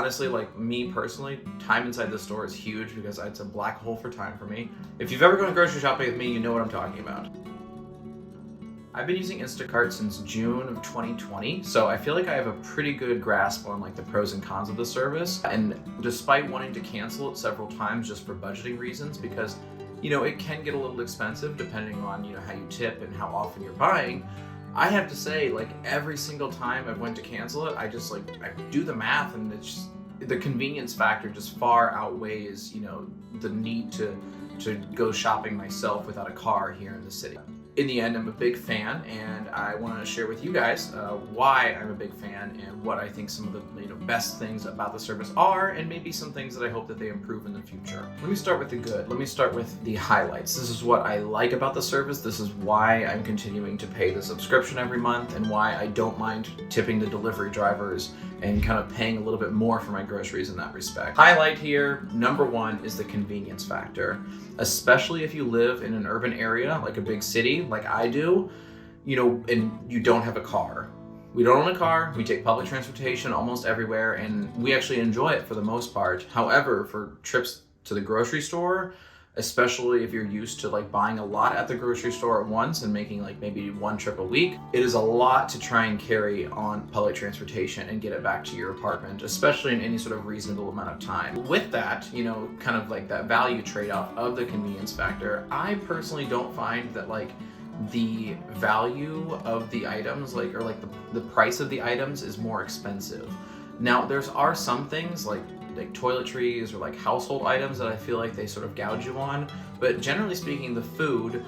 honestly, like me personally, time inside the store is huge because it's a black hole for time for me. If you've ever gone grocery shopping with me, you know what I'm talking about. I've been using Instacart since June of 2020, so I feel like I have a pretty good grasp on like the pros and cons of the service. And despite wanting to cancel it several times just for budgeting reasons, because it can get a little expensive depending on how you tip and how often you're buying, I have to say, like, every single time I've went to cancel it, I do the math, and it's just, the convenience factor just far outweighs the need to go shopping myself without a car here in the city. In the end, I'm a big fan, and I want to share with you guys why I'm a big fan and what I think some of the best things about the service are, and maybe some things that I hope that they improve in the future. Let me start with the good. Let me start with the highlights. This is what I like about the service. This is why I'm continuing to pay the subscription every month, and why I don't mind tipping the delivery drivers and kind of paying a little bit more for my groceries in that respect. Highlight here, number one, is the convenience factor. Especially if you live in an urban area, like a big city, like I do, and you don't have a car. We don't own a car, we take public transportation almost everywhere, and we actually enjoy it for the most part. However, for trips to the grocery store, especially if you're used to like buying a lot at the grocery store at once and making like maybe one trip a week, it is a lot to try and carry on public transportation and get it back to your apartment, especially in any sort of reasonable amount of time. With that, kind of like that value trade-off of the convenience factor, I personally don't find that like the value of the items, or the price of the items is more expensive. Now, are some things like toiletries or like household items that I feel like they sort of gouge you on, but generally speaking, the food,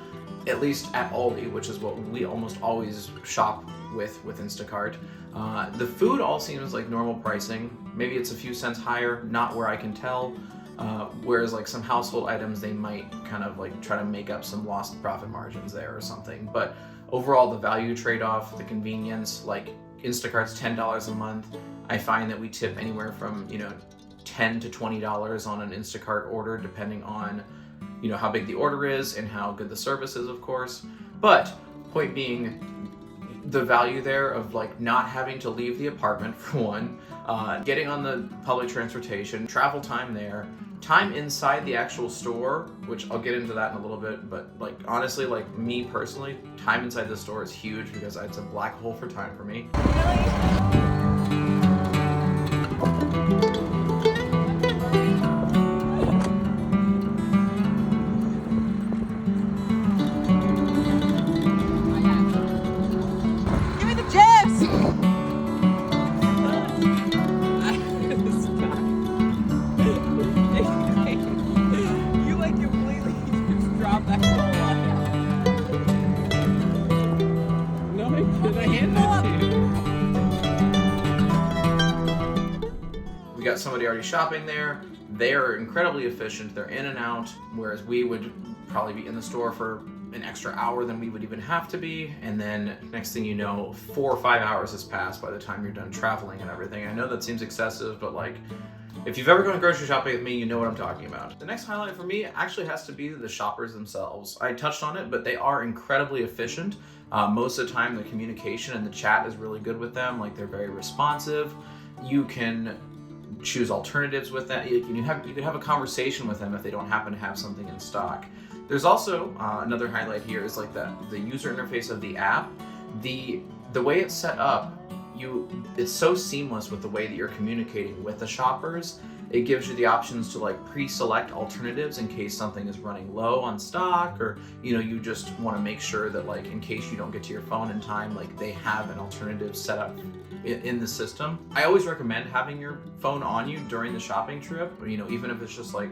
at least at Aldi, which is what we almost always shop with Instacart, the food all seems like normal pricing. Maybe it's a few cents higher, not where I can tell. Whereas like some household items, they might kind of like try to make up some lost profit margins there or something. But overall, the value trade-off, the convenience, like Instacart's $10 a month. I find that we tip anywhere from $10 to $20 on an Instacart order, depending on how big the order is and how good the service is, of course. But point being, the value there of like not having to leave the apartment for one, getting on the public transportation, travel time there, time inside the actual store, which I'll get into that in a little bit, but like honestly, like me personally, time inside the store is huge because it's a black hole for time for me. We got somebody already shopping there. They are incredibly efficient. They're in and out, whereas we would probably be in the store for an extra hour than we would even have to be. And then next thing you know, 4 or 5 hours has passed by the time you're done traveling and everything. I know that seems excessive, but like, if you've ever gone grocery shopping with me, you know what I'm talking about. The next highlight for me actually has to be the shoppers themselves. I touched on it, but they are incredibly efficient. Most of the time, the communication and the chat is really good with them. Like, they're very responsive. You can choose alternatives with them. You can have a conversation with them if they don't happen to have something in stock. There's also another highlight here is like the user interface of the app. The way it's set up, it's so seamless with the way that you're communicating with the shoppers. It gives you the options to like pre-select alternatives in case something is running low on stock, or you just want to make sure that like in case you don't get to your phone in time, like they have an alternative set up in the system. I always recommend having your phone on you during the shopping trip, even if it's just like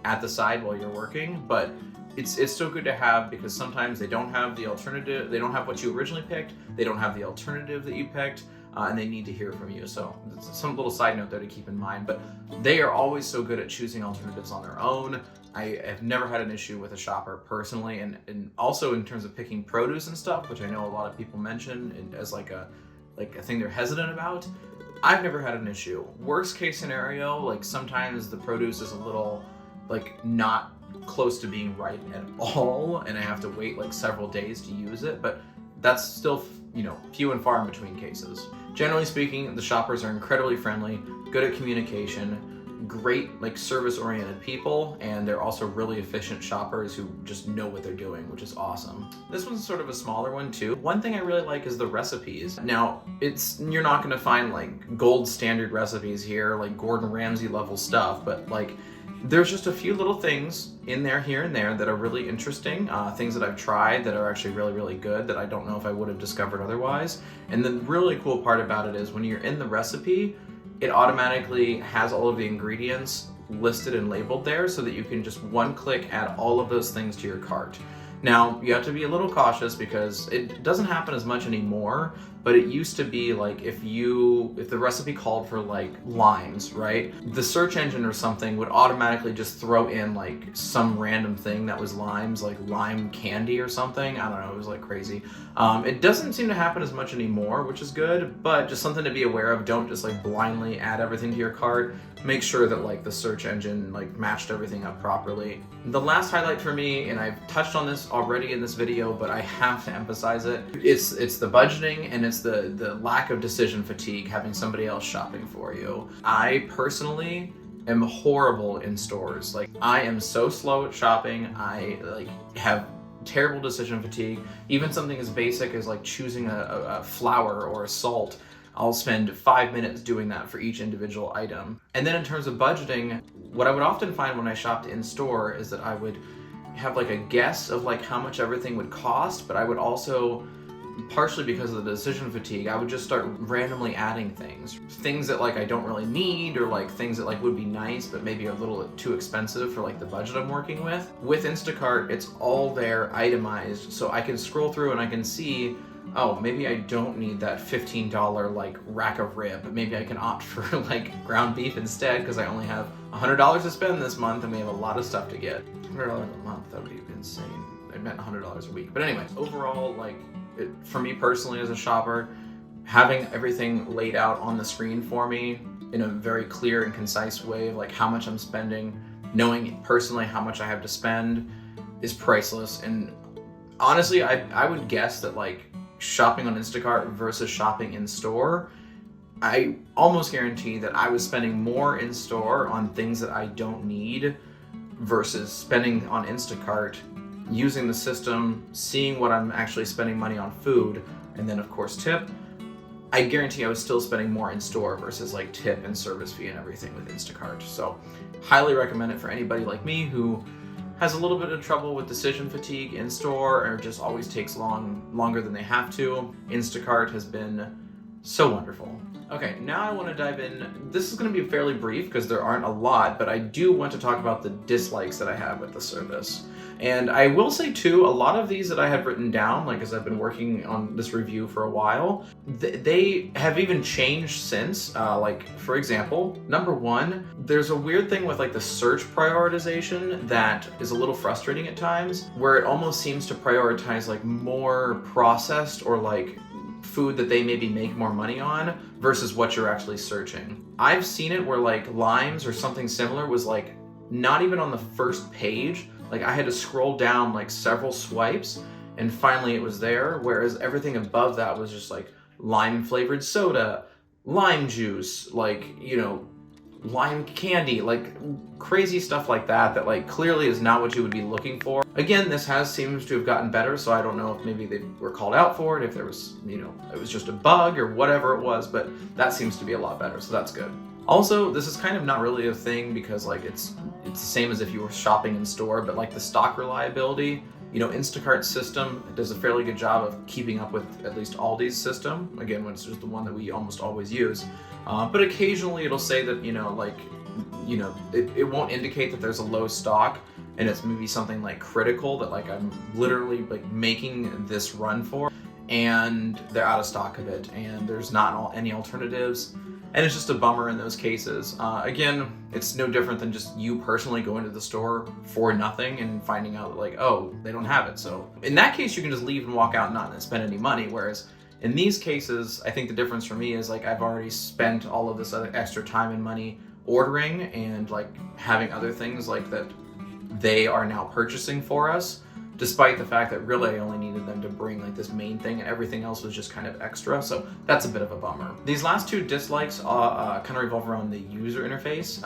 at the side while you're working, but it's still good to have, because sometimes they don't have the alternative, they don't have what you originally picked, they don't have the alternative that you picked, and they need to hear from you. So it's some little side note there to keep in mind, but they are always so good at choosing alternatives on their own. I have never had an issue with a shopper personally, and also in terms of picking produce and stuff, which I know a lot of people mention as like a thing they're hesitant about. I've never had an issue. Worst case scenario, like sometimes the produce is a little like not close to being ripe at all, and I have to wait like several days to use it, but that's still few and far in between cases. Generally speaking, the shoppers are incredibly friendly. good at communication, great like service-oriented people, and they're also really efficient shoppers who just know what they're doing, which is awesome. This one's sort of a smaller one too. One thing I really like is the recipes. Now, you're not gonna find like gold standard recipes here, like Gordon Ramsay level stuff, but like there's just a few little things in there here and there that are really interesting, things that I've tried that are actually really, really good that I don't know if I would have discovered otherwise. And the really cool part about it is when you're in the recipe, it automatically has all of the ingredients listed and labeled there so that you can just one click add all of those things to your cart. Now, you have to be a little cautious because it doesn't happen as much anymore, but it used to be like if the recipe called for like limes, right? The search engine or something would automatically just throw in like some random thing that was limes, like lime candy or something. I don't know, it was like crazy. It doesn't seem to happen as much anymore, which is good, but just something to be aware of. Don't just like blindly add everything to your cart. Make sure that like the search engine like matched everything up properly. The last highlight for me, and I've touched on this already in this video, but I have to emphasize it, it's the budgeting and it's the lack of decision fatigue, having somebody else shopping for you. I personally am horrible in stores. Like, I am so slow at shopping. I like have terrible decision fatigue. Even something as basic as like choosing a flour or a salt, I'll spend 5 minutes doing that for each individual item. And then in terms of budgeting, what I would often find when I shopped in store is that I would have like a guess of like how much everything would cost, but I would also, partially because of the decision fatigue, I would just start randomly adding things that like I don't really need, or like things that like would be nice but maybe a little too expensive for like the budget I'm working with. With Instacart, it's all there itemized, so I can scroll through and I can see, oh, maybe I don't need that $15 like rack of rib, but maybe I can opt for like ground beef instead because I only have $100 to spend this month and we have a lot of stuff to get. $100 a month, that would be insane. I meant $100 a week. But anyways, overall, like for me personally as a shopper, having everything laid out on the screen for me in a very clear and concise way of like how much I'm spending, knowing personally how much I have to spend is priceless. And honestly, I would guess that like shopping on Instacart versus shopping in store, I almost guarantee that I was spending more in store on things that I don't need versus spending on Instacart, using the system, seeing what I'm actually spending money on food, and then of course tip. I guarantee I was still spending more in store versus like tip and service fee and everything with Instacart. So highly recommend it for anybody like me who has a little bit of trouble with decision fatigue in store or just always takes longer than they have to. Instacart has been so wonderful. Okay, now I want to dive in. This is going to be fairly brief because there aren't a lot, but I do want to talk about the dislikes that I have with the service. And I will say too, a lot of these that I have written down, like as I've been working on this review for a while, they have even changed since. Like for example, number one, there's a weird thing with like the search prioritization that is a little frustrating at times, where it almost seems to prioritize like more processed or like food that they maybe make more money on versus what you're actually searching. I've seen it where like limes or something similar was like not even on the first page. Like I had to scroll down like several swipes and finally it was there, whereas everything above that was just like lime flavored soda, lime juice, like, you know, lime candy, like crazy stuff like that like clearly is not what you would be looking for. Again, this seems to have gotten better, so I don't know if maybe they were called out for it, if there was, you know, it was just a bug or whatever it was, but that seems to be a lot better, so that's good. Also, this is kind of not really a thing because like it's the same as if you were shopping in store, but like the stock reliability, you know, Instacart's system does a fairly good job of keeping up with at least Aldi's system. Again, when it's just the one that we almost always use. But occasionally it'll say that, you know, like, you know, it won't indicate that there's a low stock and it's maybe something like critical that like I'm literally like making this run for and they're out of stock of it and there's not any alternatives. And it's just a bummer in those cases. Again, it's no different than just you personally going to the store for nothing and finding out that like, oh, they don't have it. So in that case, you can just leave and walk out and not spend any money. Whereas in these cases, I think the difference for me is like I've already spent all of this other extra time and money ordering and like having other things like that they are now purchasing for us. despite the fact that really I only needed them to bring like this main thing and everything else was just kind of extra. So that's a bit of a bummer. These last two dislikes kind of revolve around the user interface.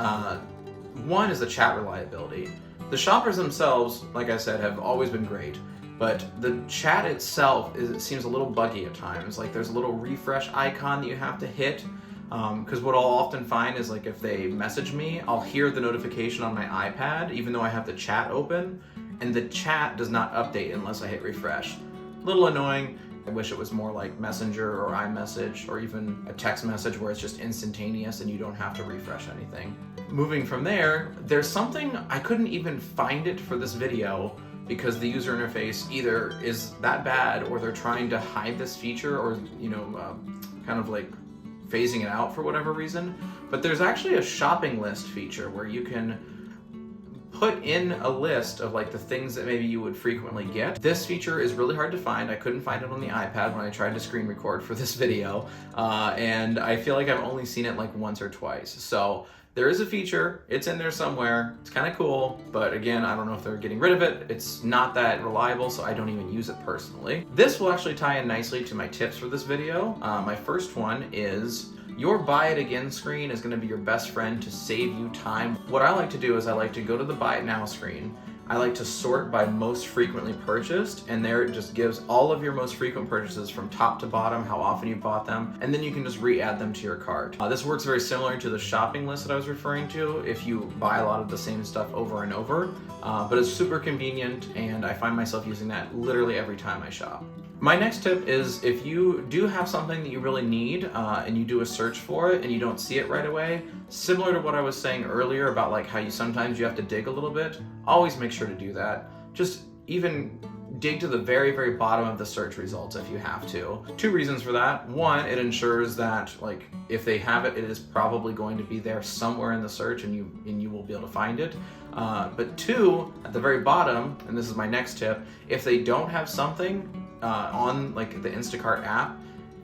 One is the chat reliability. The shoppers themselves, like I said, have always been great, but the chat itself it seems a little buggy at times. Like there's a little refresh icon that you have to hit, because what I'll often find is like if they message me, I'll hear the notification on my iPad, even though I have the chat open, and the chat does not update unless I hit refresh. A little annoying. I wish it was more like Messenger or iMessage or even a text message where it's just instantaneous and you don't have to refresh anything. Moving from there, there's something, I couldn't even find it for this video because the user interface either is that bad or they're trying to hide this feature or, kind of like phasing it out for whatever reason. But there's actually a shopping list feature where you can put in a list of like the things that maybe you would frequently get. This feature is really hard to find. I couldn't find it on the iPad when I tried to screen record for this video, and I feel like I've only seen it like once or twice. So there is a feature, it's in there somewhere, it's kind of cool, but again, I don't know if they're getting rid of it. It's not that reliable, so I don't even use it personally. This will actually tie in nicely to my tips for this video. My first one is your buy it again screen is going to be your best friend to save you time. What I like to do is I like to go to the buy it now screen. I like to sort by most frequently purchased, and there it just gives all of your most frequent purchases from top to bottom, how often you bought them, and then you can just re-add them to your cart. This works very similar to the shopping list that I was referring to if you buy a lot of the same stuff over and over, but it's super convenient and I find myself using that literally every time I shop. My next tip is if you do have something that you really need and you do a search for it and you don't see it right away, similar to what I was saying earlier about like how sometimes you have to dig a little bit, always make sure to do that. Just even dig to the very, very bottom of the search results if you have to. Two reasons for that. One, it ensures that like if they have it, it is probably going to be there somewhere in the search and you will be able to find it. But two, at the very bottom, and this is my next tip, if they don't have something on like the Instacart app,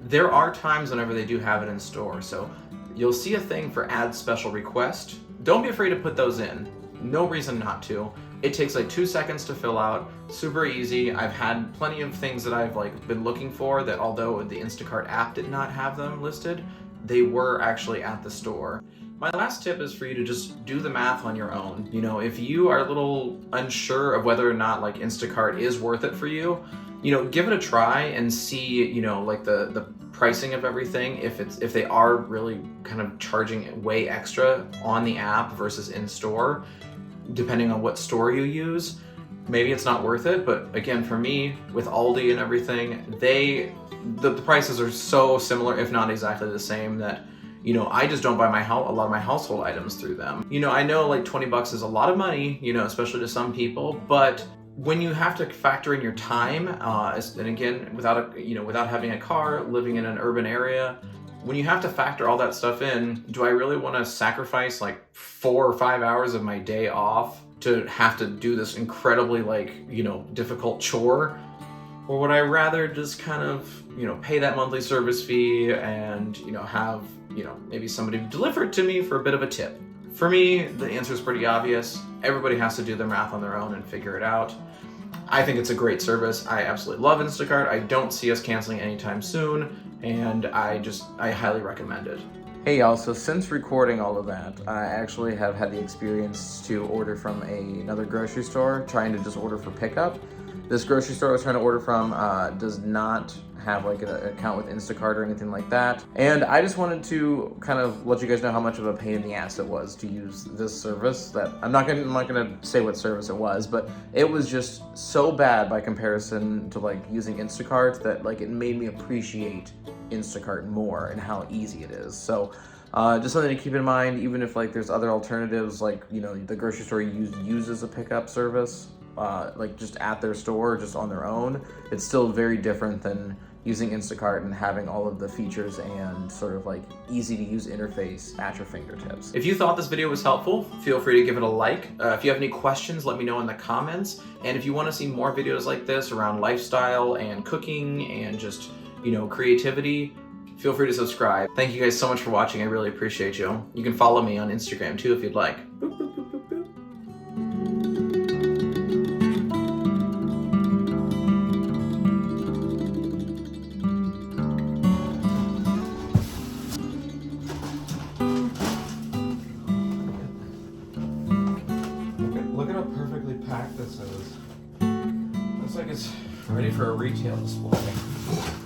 there are times whenever they do have it in store. So you'll see a thing for add special request. Don't be afraid to put those in. No reason not to. It takes like 2 seconds to fill out, super easy. I've had plenty of things that I've like been looking for that although the Instacart app did not have them listed, they were actually at the store. My last tip is for you to just do the math on your own. You know, if you are a little unsure of whether or not like Instacart is worth it for you, give it a try and see, like the pricing of everything, if they are really kind of charging way extra on the app versus in store, depending on what store you use. Maybe it's not worth it, but again, for me, with Aldi and everything, the prices are so similar, if not exactly the same, that I just don't buy a lot of my household items through them. I know like $20 is a lot of money, especially to some people, but when you have to factor in your time, and again, without having a car, living in an urban area, when you have to factor all that stuff in, do I really want to sacrifice like 4 or 5 hours of my day off to have to do this incredibly difficult chore? Or would I rather just kind of, pay that monthly service fee and, have, maybe somebody deliver it to me for a bit of a tip? For me, the answer is pretty obvious. Everybody has to do their math on their own and figure it out. I think it's a great service. I absolutely love Instacart. I don't see us canceling anytime soon, and I highly recommend it. Hey y'all, so since recording all of that, I actually have had the experience to order from another grocery store, trying to just order for pickup. This grocery store I was trying to order from does not have like an account with Instacart or anything like that. And I just wanted to kind of let you guys know how much of a pain in the ass it was to use this service. That I'm not gonna say what service it was, but it was just so bad by comparison to like using Instacart that like it made me appreciate Instacart more and how easy it is. So just something to keep in mind, even if like there's other alternatives, like the grocery store uses a pickup service, like just at their store, just on their own, it's still very different than using Instacart and having all of the features and sort of like easy to use interface at your fingertips. If you thought this video was helpful, feel free to give it a like. If you have any questions, let me know in the comments. And if you want to see more videos like this around lifestyle and cooking and just, creativity, feel free to subscribe. Thank you guys so much for watching. I really appreciate you. You can follow me on Instagram too if you'd like. Boop, boop, boop, boop, boop. pack this is. Looks like it's ready for a retail display.